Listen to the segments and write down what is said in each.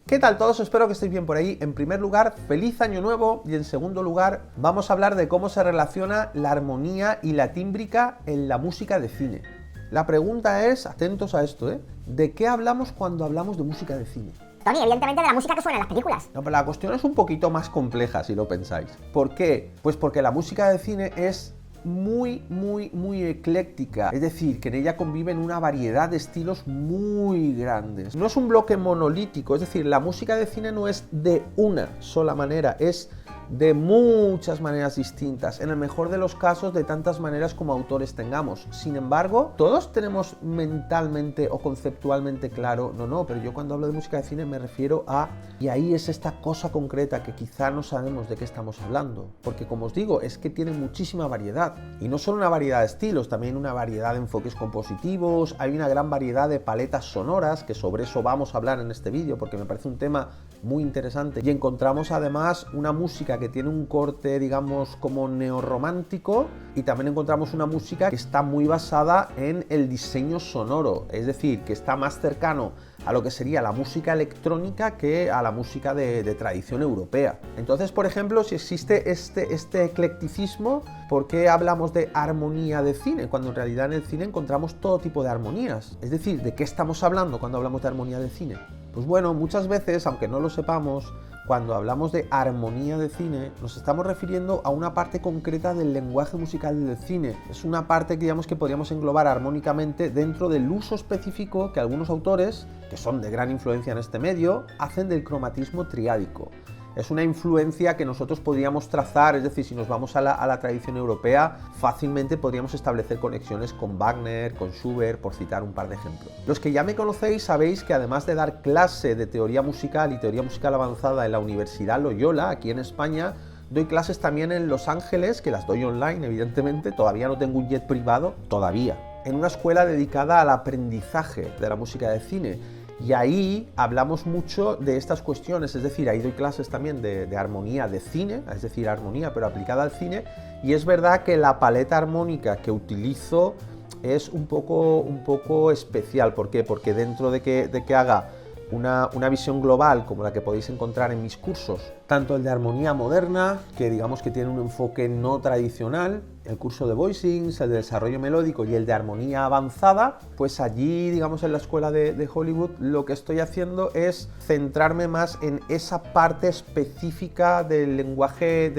¿Qué tal todos? Espero que estéis bien por ahí. En primer lugar, feliz año nuevo y en segundo lugar, vamos a hablar de cómo se relaciona la armonía y la tímbrica en la música de cine. La pregunta es, atentos a esto, ¿de qué hablamos cuando hablamos de música de cine? Tony, evidentemente de la música que suena en las películas. No, pero la cuestión es un poquito más compleja si lo pensáis. ¿Por qué? Pues porque la música de cine es muy ecléctica, es decir, que en ella conviven una variedad de estilos muy grandes. No es un bloque monolítico, es decir, la música de cine no es de una sola manera, es de muchas maneras distintas, en el mejor de los casos de tantas maneras como autores tengamos. Sin embargo, todos tenemos mentalmente o conceptualmente claro, no, pero yo cuando hablo de música de cine me refiero a, y ahí es esta cosa concreta que quizá no sabemos de qué estamos hablando, porque como os digo, es que tiene muchísima variedad, y no solo una variedad de estilos, también una variedad de enfoques compositivos, hay una gran variedad de paletas sonoras, que sobre eso vamos a hablar en este vídeo, porque me parece un tema muy interesante, y encontramos además una música que tiene un corte, digamos, como neorromántico, y también encontramos una música que está muy basada en el diseño sonoro, es decir, que está más cercano a lo que sería la música electrónica que a la música de tradición europea. Entonces, por ejemplo, si existe este eclecticismo, ¿por qué hablamos de armonía de cine? Cuando en realidad en el cine encontramos todo tipo de armonías. Es decir, ¿de qué estamos hablando cuando hablamos de armonía de cine? Pues bueno, muchas veces, aunque no lo sepamos, cuando hablamos de armonía de cine, nos estamos refiriendo a una parte concreta del lenguaje musical del cine. Es una parte que digamos que podríamos englobar armónicamente dentro del uso específico que algunos autores, que son de gran influencia en este medio, hacen del cromatismo triádico. Es una influencia que nosotros podríamos trazar, es decir, si nos vamos a la tradición europea, fácilmente podríamos establecer conexiones con Wagner, con Schubert, por citar un par de ejemplos. Los que ya me conocéis sabéis que además de dar clase de teoría musical y teoría musical avanzada en la Universidad Loyola, aquí en España, doy clases también en Los Ángeles, que las doy online, evidentemente, todavía no tengo un jet privado, todavía, en una escuela dedicada al aprendizaje de la música de cine. Y ahí hablamos mucho de estas cuestiones, es decir, ahí doy clases también de armonía de cine, es decir, armonía pero aplicada al cine, y es verdad que la paleta armónica que utilizo es un poco especial. ¿Por qué? Porque dentro de que haga una visión global como la que podéis encontrar en mis cursos, tanto el de armonía moderna, que digamos que tiene un enfoque no tradicional, el curso de voicings, el de desarrollo melódico y el de armonía avanzada, pues allí, digamos, en la escuela de Hollywood, lo que estoy haciendo es centrarme más en esa parte específica del lenguaje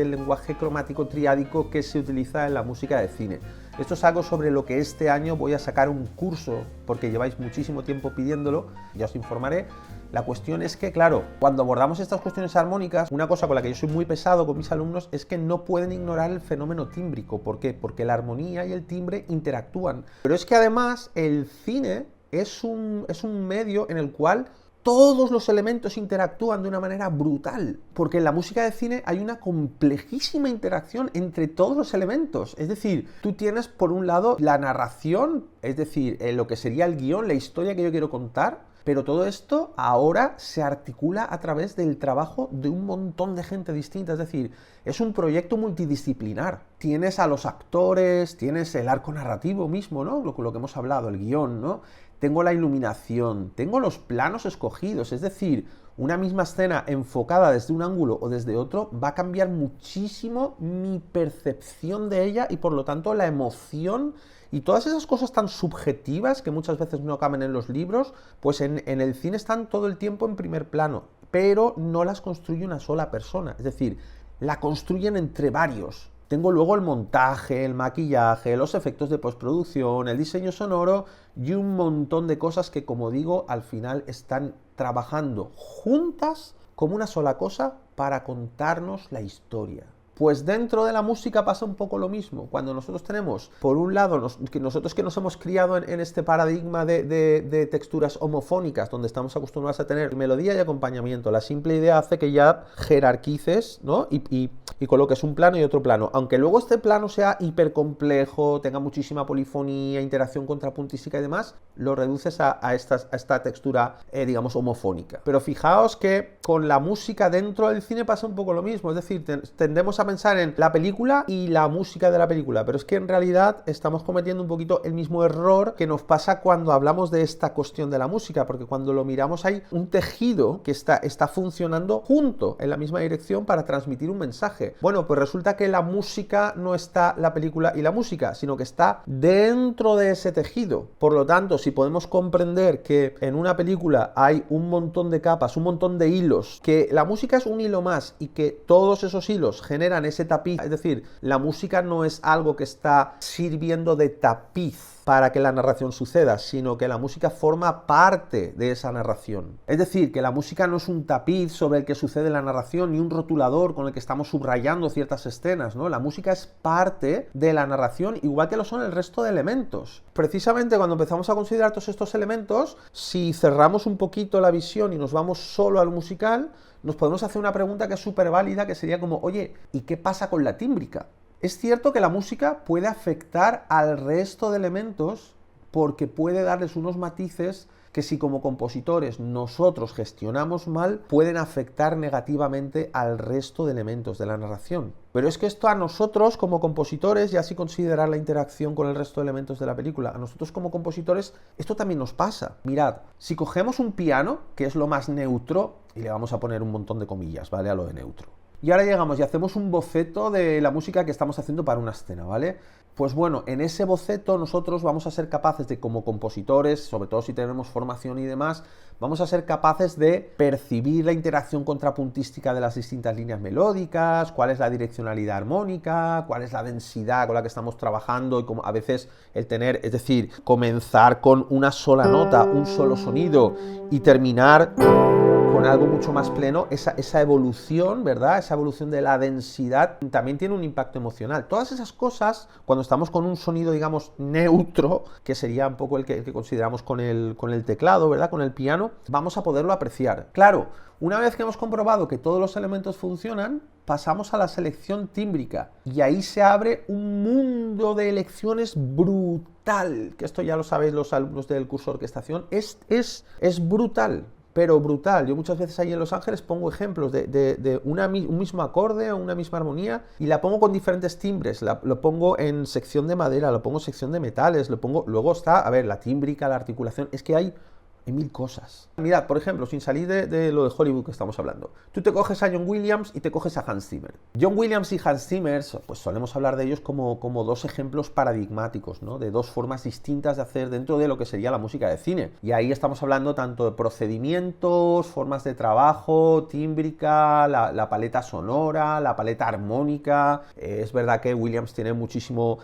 cromático triádico que se utiliza en la música de cine. Esto es algo sobre lo que este año voy a sacar un curso, porque lleváis muchísimo tiempo pidiéndolo, ya os informaré. La cuestión es que, claro, cuando abordamos estas cuestiones armónicas, una cosa con la que yo soy muy pesado con mis alumnos es que no pueden ignorar el fenómeno tímbrico. ¿Por qué? Porque la armonía y el timbre interactúan. Pero es que además el cine es un medio en el cual todos los elementos interactúan de una manera brutal, porque en la música de cine hay una complejísima interacción entre todos los elementos. Es decir, tú tienes por un lado la narración, es decir, lo que sería el guión, la historia que yo quiero contar, pero todo esto ahora se articula a través del trabajo de un montón de gente distinta, es decir, es un proyecto multidisciplinar. Tienes a los actores, tienes el arco narrativo mismo, ¿no? Lo que hemos hablado, el guión, ¿no? Tengo la iluminación, tengo los planos escogidos, es decir, una misma escena enfocada desde un ángulo o desde otro va a cambiar muchísimo mi percepción de ella y por lo tanto la emoción y todas esas cosas tan subjetivas que muchas veces no caben en los libros, pues en el cine están todo el tiempo en primer plano, pero no las construye una sola persona, es decir, la construyen entre varios. Tengo luego el montaje, el maquillaje, los efectos de postproducción, el diseño sonoro y un montón de cosas que, como digo, al final están trabajando juntas como una sola cosa para contarnos la historia. Pues dentro de la música pasa un poco lo mismo. Cuando nosotros tenemos, por un lado, nosotros que nos hemos criado en este paradigma de texturas homofónicas, donde estamos acostumbrados a tener melodía y acompañamiento, la simple idea hace que ya jerarquices, ¿no? y coloques un plano y otro plano. Aunque luego este plano sea hipercomplejo, tenga muchísima polifonía, interacción contrapuntística y demás, lo reduces a esta textura, digamos, homofónica. Pero fijaos que con la música dentro del cine pasa un poco lo mismo. Es decir, tendemos a a pensar en la película y la música de la película, pero es que en realidad estamos cometiendo un poquito el mismo error que nos pasa cuando hablamos de esta cuestión de la música, porque cuando lo miramos hay un tejido que está funcionando junto en la misma dirección para transmitir un mensaje. Bueno, pues resulta que la música no está la película y la música, sino que está dentro de ese tejido. Por lo tanto, si podemos comprender que en una película hay un montón de capas, un montón de hilos, que la música es un hilo más y que todos esos hilos generan ese tapiz, es decir, la música no es algo que está sirviendo de tapiz para que la narración suceda, sino que la música forma parte de esa narración. Es decir, que la música no es un tapiz sobre el que sucede la narración, ni un rotulador con el que estamos subrayando ciertas escenas, ¿no? La música es parte de la narración, igual que lo son el resto de elementos. Precisamente cuando empezamos a considerar todos estos elementos, si cerramos un poquito la visión y nos vamos solo al musical, nos podemos hacer una pregunta que es súper válida, que sería como, oye, ¿y qué pasa con la tímbrica? Es cierto que la música puede afectar al resto de elementos porque puede darles unos matices que si como compositores nosotros gestionamos mal, pueden afectar negativamente al resto de elementos de la narración. Pero es que esto a nosotros como compositores, ya sin considerar la interacción con el resto de elementos de la película, a nosotros como compositores esto también nos pasa. Mirad, si cogemos un piano, que es lo más neutro, y le vamos a poner un montón de comillas, ¿vale? A lo de neutro. Y ahora llegamos y hacemos un boceto de la música que estamos haciendo para una escena, ¿vale? Pues bueno, en ese boceto nosotros vamos a ser capaces de, como compositores, sobre todo si tenemos formación y demás, vamos a ser capaces de percibir la interacción contrapuntística de las distintas líneas melódicas, cuál es la direccionalidad armónica, cuál es la densidad con la que estamos trabajando y como a veces el tener, es decir, comenzar con una sola nota, un solo sonido y terminar con algo mucho más pleno, esa evolución, ¿verdad? Esa evolución de la densidad también tiene un impacto emocional. Todas esas cosas, cuando estamos con un sonido, digamos, neutro, que sería un poco el que consideramos con el teclado, ¿verdad? Con el piano, vamos a poderlo apreciar. Claro, una vez que hemos comprobado que todos los elementos funcionan, pasamos a la selección tímbrica y ahí se abre un mundo de elecciones brutal, que esto ya lo sabéis los alumnos del curso de orquestación, es brutal. Pero brutal. Yo muchas veces ahí en Los Ángeles pongo ejemplos de un mismo acorde o una misma armonía y la pongo con diferentes timbres. Lo pongo en sección de madera, lo pongo en sección de metales, lo pongo... Luego está, a ver, la tímbrica, la articulación... Es que hay mil cosas. Mirad, por ejemplo, sin salir de lo de Hollywood que estamos hablando. Tú te coges a John Williams y te coges a Hans Zimmer. John Williams y Hans Zimmer, pues solemos hablar de ellos como dos ejemplos paradigmáticos, ¿no? De dos formas distintas de hacer dentro de lo que sería la música de cine. Y ahí estamos hablando tanto de procedimientos, formas de trabajo, tímbrica, la paleta sonora, la paleta armónica. Es verdad que Williams tiene muchísimo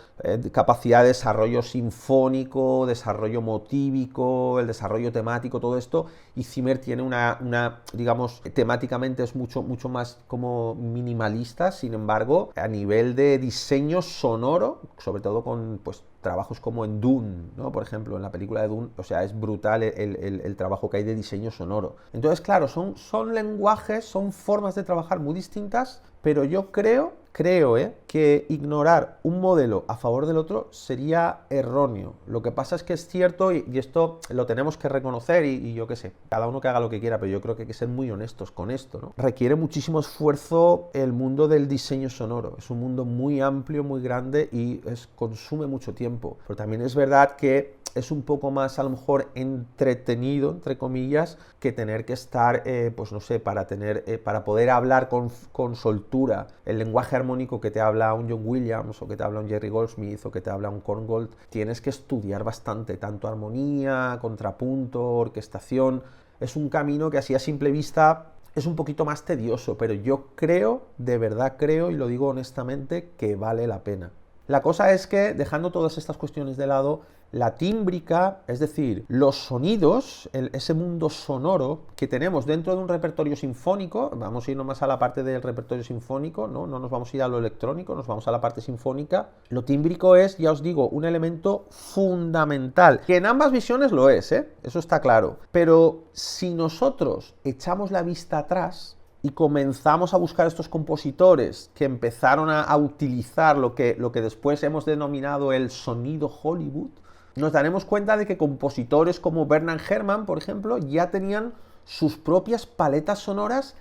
capacidad de desarrollo sinfónico, desarrollo motívico, el desarrollo temático, todo esto, y Zimmer tiene una digamos, temáticamente es mucho más como minimalista, sin embargo, a nivel de diseño sonoro, sobre todo con, pues, trabajos como en Dune, ¿no? Por ejemplo, en la película de Dune, o sea, es brutal el trabajo que hay de diseño sonoro. Entonces, claro, son lenguajes, son formas de trabajar muy distintas, pero yo creo que ignorar un modelo a favor del otro sería erróneo. Lo que pasa es que es cierto, y esto lo tenemos que reconocer, y yo qué sé, cada uno que haga lo que quiera, pero yo creo que hay que ser muy honestos con esto, ¿no? Requiere muchísimo esfuerzo el mundo del diseño sonoro. Es un mundo muy amplio, muy grande y consume mucho tiempo. Pero también es verdad que es un poco más, a lo mejor, entretenido, entre comillas, que tener que estar, pues no sé, para poder hablar con soltura el lenguaje armónico que te habla un John Williams, o que te habla un Jerry Goldsmith, o que te habla un Korngold. Tienes que estudiar bastante, tanto armonía, contrapunto, orquestación. Es un camino que así a simple vista es un poquito más tedioso, pero yo creo, de verdad creo, y lo digo honestamente, que vale la pena. La cosa es que, dejando todas estas cuestiones de lado, la tímbrica, es decir, los sonidos, ese mundo sonoro que tenemos dentro de un repertorio sinfónico, vamos a irnos más a la parte del repertorio sinfónico, no nos vamos a ir a lo electrónico, nos vamos a la parte sinfónica. Lo tímbrico es, ya os digo, un elemento fundamental, que en ambas visiones lo es, eso está claro, pero si nosotros echamos la vista atrás y comenzamos a buscar estos compositores que empezaron a utilizar lo que después hemos denominado el sonido Hollywood, nos daremos cuenta de que compositores como Bernard Herrmann, por ejemplo, ya tenían sus propias paletas sonoras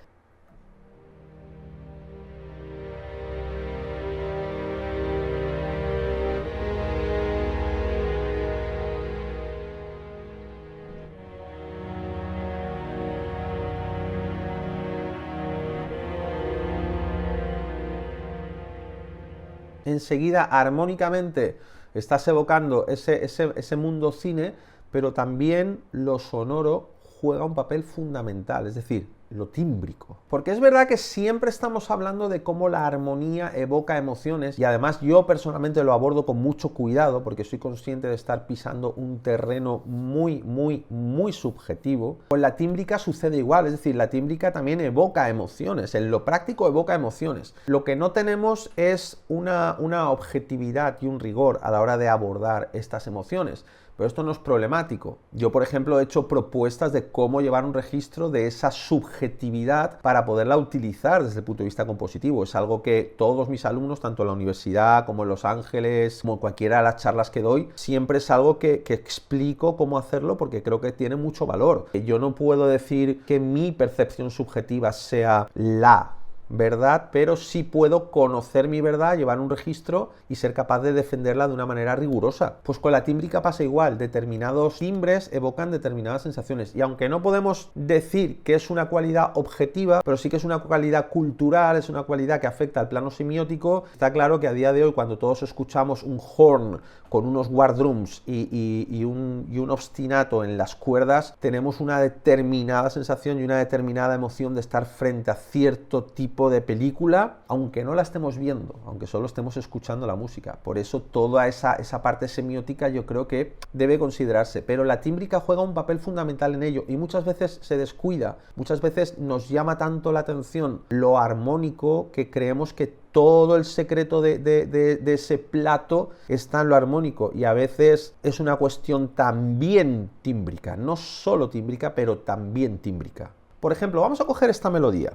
enseguida armónicamente estás evocando ese mundo cine, pero también lo sonoro juega un papel fundamental, es decir, lo tímbrico. Porque es verdad que siempre estamos hablando de cómo la armonía evoca emociones, y además yo personalmente lo abordo con mucho cuidado porque soy consciente de estar pisando un terreno muy subjetivo. Con la tímbrica sucede igual, es decir, la tímbrica también evoca emociones, en lo práctico evoca emociones. Lo que no tenemos es una objetividad y un rigor a la hora de abordar estas emociones. Pero esto no es problemático. Yo, por ejemplo, he hecho propuestas de cómo llevar un registro de esa subjetividad para poderla utilizar desde el punto de vista compositivo. Es algo que todos mis alumnos, tanto en la universidad como en Los Ángeles, como en cualquiera de las charlas que doy, siempre es algo que explico cómo hacerlo porque creo que tiene mucho valor. Yo no puedo decir que mi percepción subjetiva sea la verdad, pero sí puedo conocer mi verdad, llevar un registro y ser capaz de defenderla de una manera rigurosa. Pues con la tímbrica pasa igual, determinados timbres evocan determinadas sensaciones, y aunque no podemos decir que es una cualidad objetiva, pero sí que es una cualidad cultural, es una cualidad que afecta al plano semiótico, está claro que a día de hoy, cuando todos escuchamos un horn con unos war drums y un ostinato en las cuerdas, tenemos una determinada sensación y una determinada emoción de estar frente a cierto tipo de película, aunque no la estemos viendo, aunque solo estemos escuchando la música. Por eso toda esa parte semiótica yo creo que debe considerarse, pero la tímbrica juega un papel fundamental en ello y muchas veces se descuida, muchas veces nos llama tanto la atención lo armónico que creemos que todo el secreto de ese plato está en lo armónico, y a veces es una cuestión también tímbrica, no solo tímbrica, pero también tímbrica. Por ejemplo, vamos a coger esta melodía.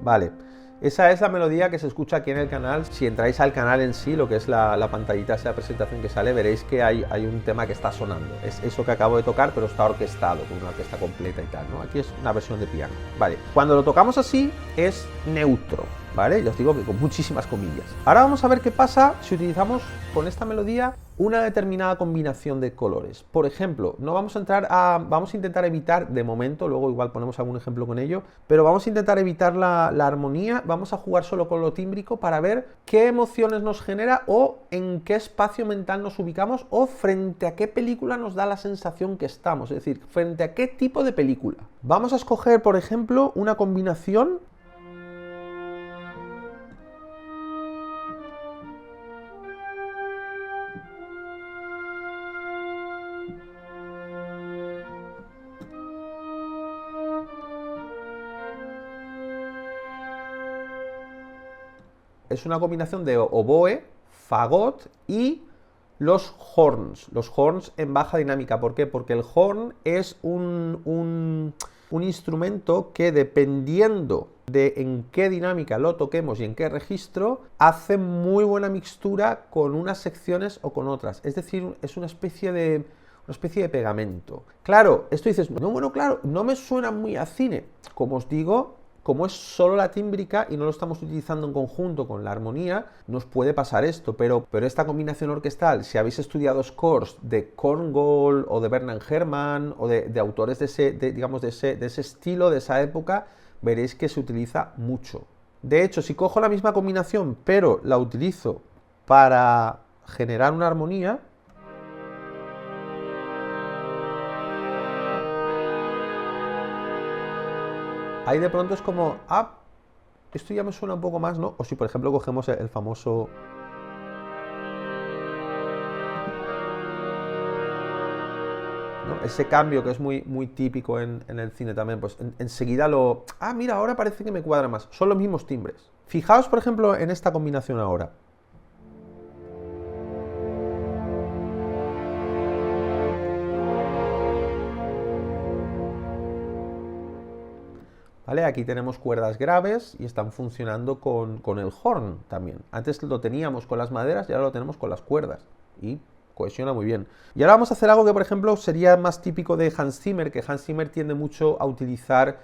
Vale, esa es la melodía que se escucha aquí en el canal. Si entráis al canal en sí, lo que es la pantallita, esa presentación que sale, veréis que hay un tema que está sonando. Es eso que acabo de tocar, pero está orquestado, con una orquesta completa y tal, ¿no? Aquí es una versión de piano. Vale, cuando lo tocamos así, es neutro, ¿vale? Ya os digo que con muchísimas comillas. Ahora vamos a ver qué pasa si utilizamos con esta melodía una determinada combinación de colores. Por ejemplo, vamos a intentar evitar de momento, luego igual ponemos algún ejemplo con ello, pero vamos a intentar evitar la armonía, vamos a jugar solo con lo tímbrico para ver qué emociones nos genera o en qué espacio mental nos ubicamos o frente a qué película nos da la sensación que estamos, es decir, frente a qué tipo de película. Vamos a escoger, por ejemplo, una combinación . Es una combinación de oboe, fagot y los horns en baja dinámica. ¿Por qué? Porque el horn es un instrumento que, dependiendo de en qué dinámica lo toquemos y en qué registro, hace muy buena mixtura con unas secciones o con otras. Es decir, es una especie de pegamento. Claro, esto dices, no, bueno, claro, no me suena muy a cine. Como os digo, como es solo la tímbrica y no lo estamos utilizando en conjunto con la armonía, nos puede pasar esto, pero esta combinación orquestal, si habéis estudiado scores de Korngold o de Bernard Herrmann o de autores de ese estilo, de esa época, veréis que se utiliza mucho. De hecho, si cojo la misma combinación, pero la utilizo para generar una armonía, ahí de pronto es como, esto ya me suena un poco más, ¿no? O si por ejemplo cogemos el famoso... ¿no? Ese cambio que es muy típico en el cine también, pues enseguida lo... mira, ahora parece que me cuadra más. Son los mismos timbres. Fijaos, por ejemplo, en esta combinación ahora. ¿Vale? Aquí tenemos cuerdas graves y están funcionando con el horn también. Antes lo teníamos con las maderas y ahora lo tenemos con las cuerdas. Y cohesiona muy bien. Y ahora vamos a hacer algo que, por ejemplo, sería más típico de Hans Zimmer, que Hans Zimmer tiende mucho a utilizar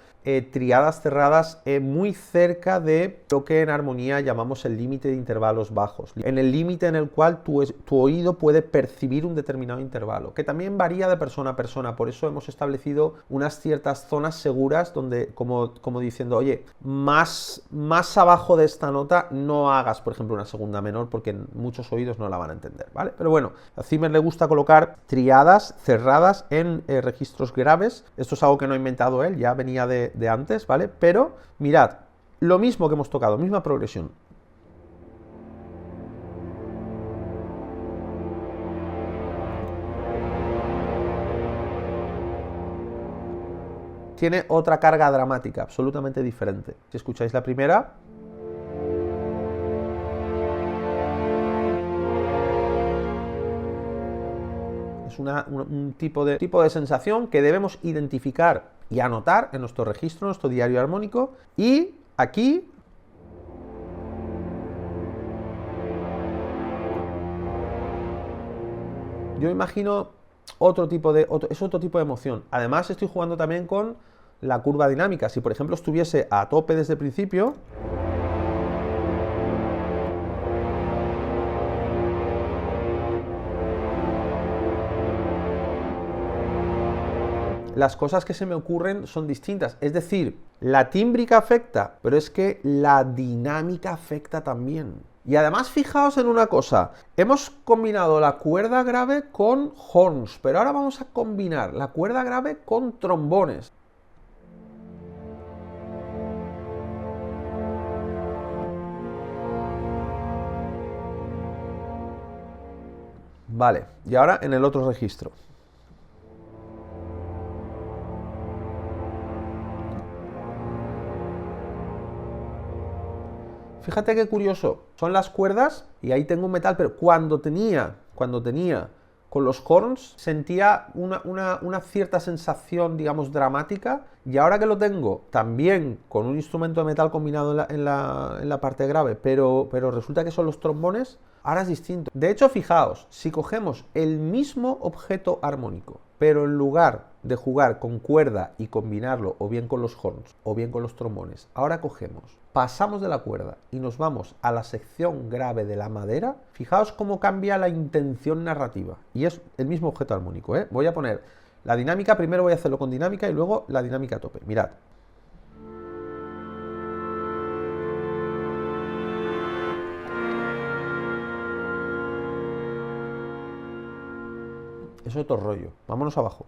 triadas cerradas muy cerca de lo que en armonía llamamos el límite de intervalos bajos, en el límite en el cual tu oído puede percibir un determinado intervalo, que también varía de persona a persona. Por eso hemos establecido unas ciertas zonas seguras donde, como diciendo, oye, más abajo de esta nota no hagas, por ejemplo, una segunda menor, porque muchos oídos no la van a entender, ¿vale? Pero bueno, a Zimmer le gusta colocar triadas cerradas en registros graves. Esto es algo que no ha inventado él, ya venía de antes, ¿vale? Pero mirad, lo mismo que hemos tocado, misma progresión. Tiene otra carga dramática, absolutamente diferente. Si escucháis la primera, es un tipo de sensación que debemos identificar y anotar en nuestro registro, en nuestro diario armónico. Y aquí yo imagino otro tipo de emoción. Además, estoy jugando también con la curva dinámica. Si por ejemplo estuviese a tope desde el principio, las cosas que se me ocurren son distintas. Es decir, la tímbrica afecta, pero es que la dinámica afecta también. Y además, fijaos en una cosa, hemos combinado la cuerda grave con horns, pero ahora vamos a combinar la cuerda grave con trombones. Vale, y ahora en el otro registro. Fíjate qué curioso, son las cuerdas y ahí tengo un metal, pero cuando tenía con los horns sentía una cierta sensación, digamos, dramática, y ahora que lo tengo también con un instrumento de metal combinado en la parte grave, pero resulta que son los trombones, ahora es distinto. De hecho, fijaos, si cogemos el mismo objeto armónico, pero en lugar de jugar con cuerda y combinarlo o bien con los horns o bien con los trombones, ahora pasamos de la cuerda y nos vamos a la sección grave de la madera, fijaos cómo cambia la intención narrativa. Y es el mismo objeto armónico, ¿eh? Voy a poner la dinámica, primero voy a hacerlo con dinámica y luego la dinámica a tope. Mirad. Es otro rollo. Vámonos abajo.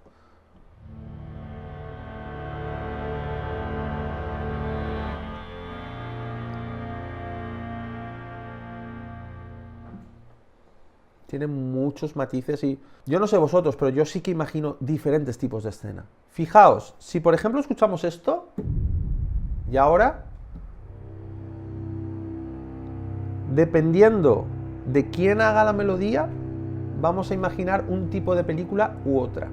Tiene muchos matices y yo no sé vosotros, pero yo sí que imagino diferentes tipos de escena. Fijaos, si por ejemplo escuchamos esto y ahora, dependiendo de quién haga la melodía, vamos a imaginar un tipo de película u otra.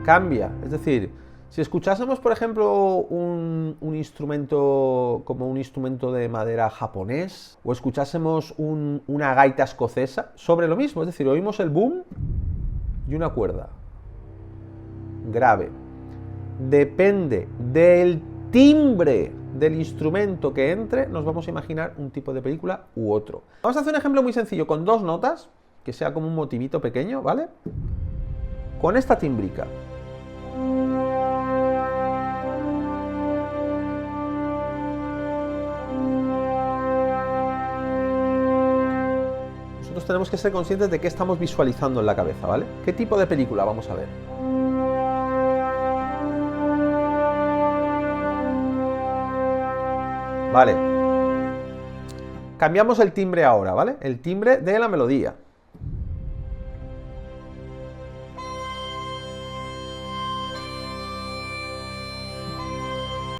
Cambia, es decir, si escuchásemos, por ejemplo, un instrumento como un instrumento de madera japonés, o escuchásemos una gaita escocesa, sobre lo mismo, es decir, oímos el boom y una cuerda grave. Depende del timbre del instrumento que entre, nos vamos a imaginar un tipo de película u otro. Vamos a hacer un ejemplo muy sencillo, con dos notas, que sea como un motivito pequeño, ¿vale? Con esta tímbrica. Nosotros tenemos que ser conscientes de qué estamos visualizando en la cabeza, ¿vale? ¿Qué tipo de película vamos a ver? Vale. Cambiamos el timbre ahora, ¿vale? El timbre de la melodía.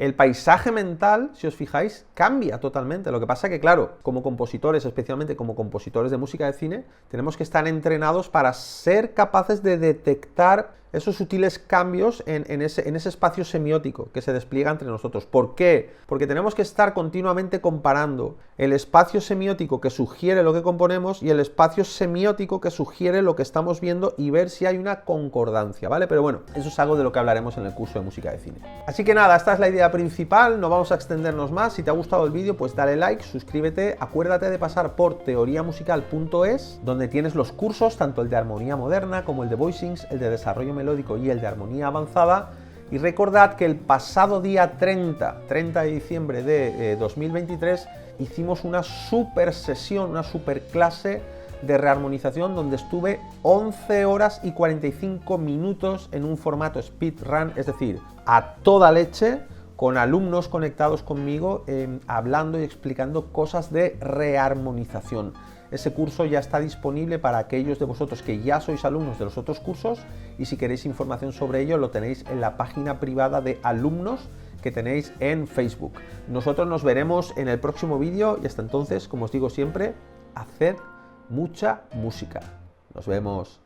el paisaje mental, si os fijáis, cambia totalmente. Lo que pasa que, claro, como compositores, especialmente como compositores de música de cine, tenemos que estar entrenados para ser capaces de detectar esos sutiles cambios en ese espacio semiótico que se despliega entre nosotros. ¿Por qué? Porque tenemos que estar continuamente comparando el espacio semiótico que sugiere lo que componemos y el espacio semiótico que sugiere lo que estamos viendo y ver si hay una concordancia, ¿vale? Pero bueno, eso es algo de lo que hablaremos en el curso de música de cine. Así que nada, esta es la idea principal, no vamos a extendernos más. Si te ha gustado el vídeo, pues dale like, suscríbete, acuérdate de pasar por teoriamusical.es, donde tienes los cursos, tanto el de armonía moderna como el de voicings, el de desarrollo melódico y el de armonía avanzada. Y recordad que el pasado día 30 de diciembre de 2023 hicimos una super sesión, una super clase de rearmonización donde estuve 11 horas y 45 minutos en un formato speedrun, es decir, a toda leche, con alumnos conectados conmigo, hablando y explicando cosas de rearmonización. Ese curso ya está disponible para aquellos de vosotros que ya sois alumnos de los otros cursos, y si queréis información sobre ello lo tenéis en la página privada de alumnos que tenéis en Facebook. Nosotros nos veremos en el próximo vídeo y hasta entonces, como os digo siempre, haced mucha música. Nos vemos.